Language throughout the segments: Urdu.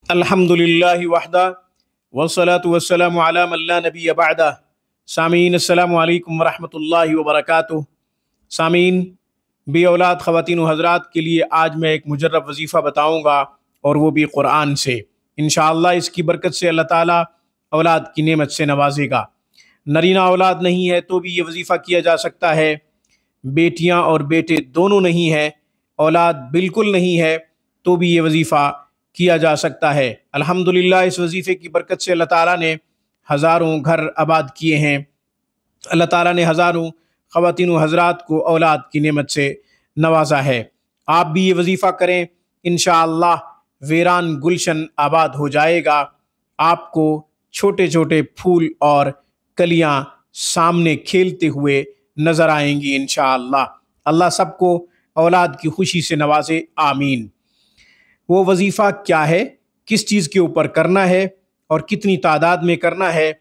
الحمدللہ وحدہ والصلاة والسلام علی من لا نبی بعدہ۔ سامعین السلام علیکم ورحمۃ اللہ وبرکاتہ۔ سامعین، بے اولاد خواتین و حضرات کے لیے آج میں ایک مجرب وظیفہ بتاؤں گا، اور وہ بھی قرآن سے۔ انشاءاللہ اس کی برکت سے اللہ تعالیٰ اولاد کی نعمت سے نوازے گا۔ نرینہ اولاد نہیں ہے تو بھی یہ وظیفہ کیا جا سکتا ہے، بیٹیاں اور بیٹے دونوں نہیں ہیں، اولاد بالکل نہیں ہے تو بھی یہ وظیفہ کیا جا سکتا ہے۔ الحمدللہ اس وظیفے کی برکت سے اللہ تعالیٰ نے ہزاروں گھر آباد کیے ہیں، اللہ تعالیٰ نے ہزاروں خواتین و حضرات کو اولاد کی نعمت سے نوازا ہے۔ آپ بھی یہ وظیفہ کریں، انشاءاللہ ویران گلشن آباد ہو جائے گا، آپ کو چھوٹے چھوٹے پھول اور کلیاں سامنے کھیلتے ہوئے نظر آئیں گی انشاءاللہ۔ اللہ سب کو اولاد کی خوشی سے نوازے، آمین۔ وہ وظیفہ کیا ہے، کس چیز کے اوپر کرنا ہے اور کتنی تعداد میں کرنا ہے،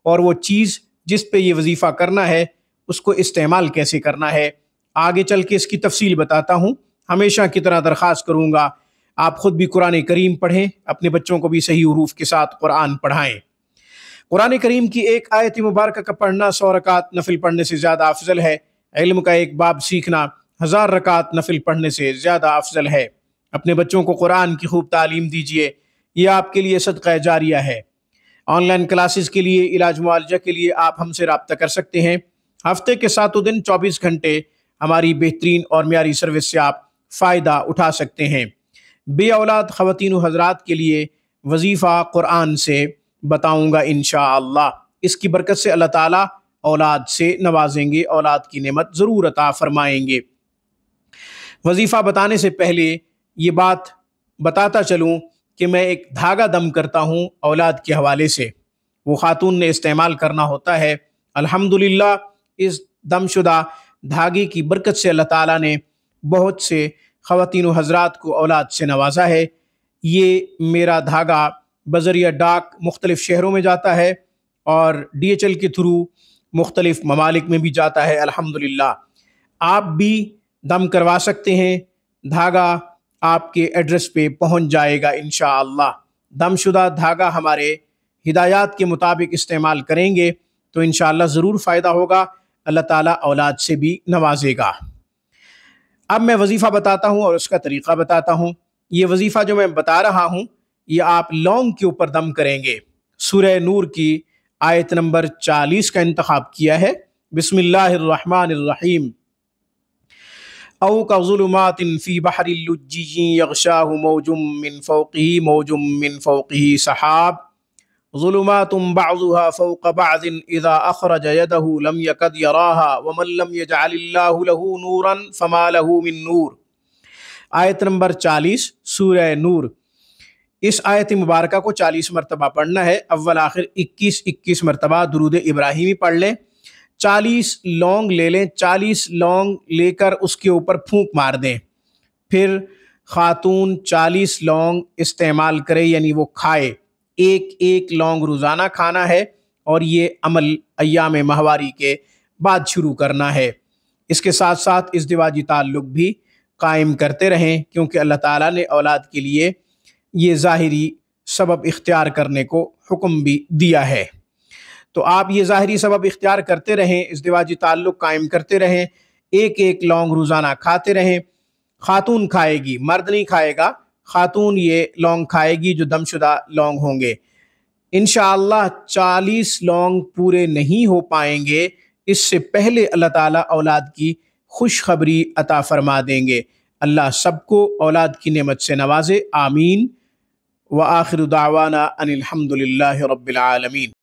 اور وہ چیز جس پہ یہ وظیفہ کرنا ہے اس کو استعمال کیسے کرنا ہے، آگے چل کے اس کی تفصیل بتاتا ہوں۔ ہمیشہ کی طرح درخواست کروں گا آپ خود بھی قرآن کریم پڑھیں، اپنے بچوں کو بھی صحیح حروف کے ساتھ قرآن پڑھائیں۔ قرآن کریم کی ایک آیت مبارکہ کا پڑھنا 100 رکعت نفل پڑھنے سے زیادہ افضل ہے۔ علم کا ایک باب سیکھنا 1000 رکعت نفل پڑھنے سے زیادہ افضل ہے۔ اپنے بچوں کو قرآن کی خوب تعلیم دیجیے، یہ آپ کے لیے صدقہ جاریہ ہے۔ آن لائن کلاسز کے لیے، علاج معالجہ کے لیے آپ ہم سے رابطہ کر سکتے ہیں۔ ہفتے کے 7 دن 24 گھنٹے ہماری بہترین اور معیاری سروس سے آپ فائدہ اٹھا سکتے ہیں۔ بے اولاد خواتین و حضرات کے لیے وظیفہ قرآن سے بتاؤں گا انشاءاللہ۔ اس کی برکت سے اللہ تعالیٰ اولاد سے نوازیں گے، اولاد کی نعمت ضرور عطا فرمائیں گے۔ وظیفہ بتانے سے پہلے یہ بات بتاتا چلوں کہ میں ایک دھاگا دم کرتا ہوں اولاد کے حوالے سے، وہ خاتون نے استعمال کرنا ہوتا ہے۔ الحمدللہ اس دم شدہ دھاگے کی برکت سے اللہ تعالیٰ نے بہت سے خواتین و حضرات کو اولاد سے نوازا ہے۔ یہ میرا دھاگا بذریعہ ڈاک مختلف شہروں میں جاتا ہے اور DHL کے تھرو مختلف ممالک میں بھی جاتا ہے الحمدللہ۔ آپ بھی دم کروا سکتے ہیں، دھاگا آپ کے ایڈریس پہ پہنچ جائے گا انشاءاللہ۔ دم شدہ دھاگا ہمارے ہدایات کے مطابق استعمال کریں گے تو انشاءاللہ ضرور فائدہ ہوگا، اللہ تعالیٰ اولاد سے بھی نوازے گا۔ اب میں وظیفہ بتاتا ہوں اور اس کا طریقہ بتاتا ہوں۔ یہ وظیفہ جو میں بتا رہا ہوں یہ آپ لونگ کے اوپر دم کریں گے۔ سورہ نور کی آیت نمبر 40 کا انتخاب کیا ہے۔ بسم اللہ الرحمن الرحیم۔ او کظلمات فی بحر اللجی یغشاہ موج من فوقہ سحاب ظلمات بعضها فوق بعض اذا اخرج يده لم يكد يراها ومن لم يجعل الله له نورا فما له من نور۔ آیت نمبر 40 سورہ نور۔ اس آیت مبارکہ کو 40 مرتبہ پڑھنا ہے، اول آخر 21 مرتبہ درود ابراہیمی پڑھ لیں۔ 40 لونگ لے لیں، 40 لونگ لے کر اس کے اوپر پھونک مار دیں، پھر خاتون 40 لونگ استعمال کرے، یعنی وہ کھائے۔ ایک لونگ روزانہ کھانا ہے، اور یہ عمل ایام ماہواری کے بعد شروع کرنا ہے۔ اس کے ساتھ ساتھ ازدواجی تعلق بھی قائم کرتے رہیں، کیونکہ اللہ تعالیٰ نے اولاد کے لیے یہ ظاہری سبب اختیار کرنے کو حکم بھی دیا ہے۔ تو آپ یہ ظاہری سبب اختیار کرتے رہیں، ازدواجی تعلق قائم کرتے رہیں، ایک لونگ روزانہ کھاتے رہیں۔ خاتون کھائے گی، مرد نہیں کھائے گا، خاتون یہ لونگ کھائے گی جو دم شدہ لونگ ہوں گے۔ انشاءاللہ 40 لونگ پورے نہیں ہو پائیں گے، اس سے پہلے اللہ تعالیٰ اولاد کی خوشخبری عطا فرما دیں گے۔ اللہ سب کو اولاد کی نعمت سے نوازے، آمین۔ وآخر دعوانا ان الحمدللہ رب العالمین۔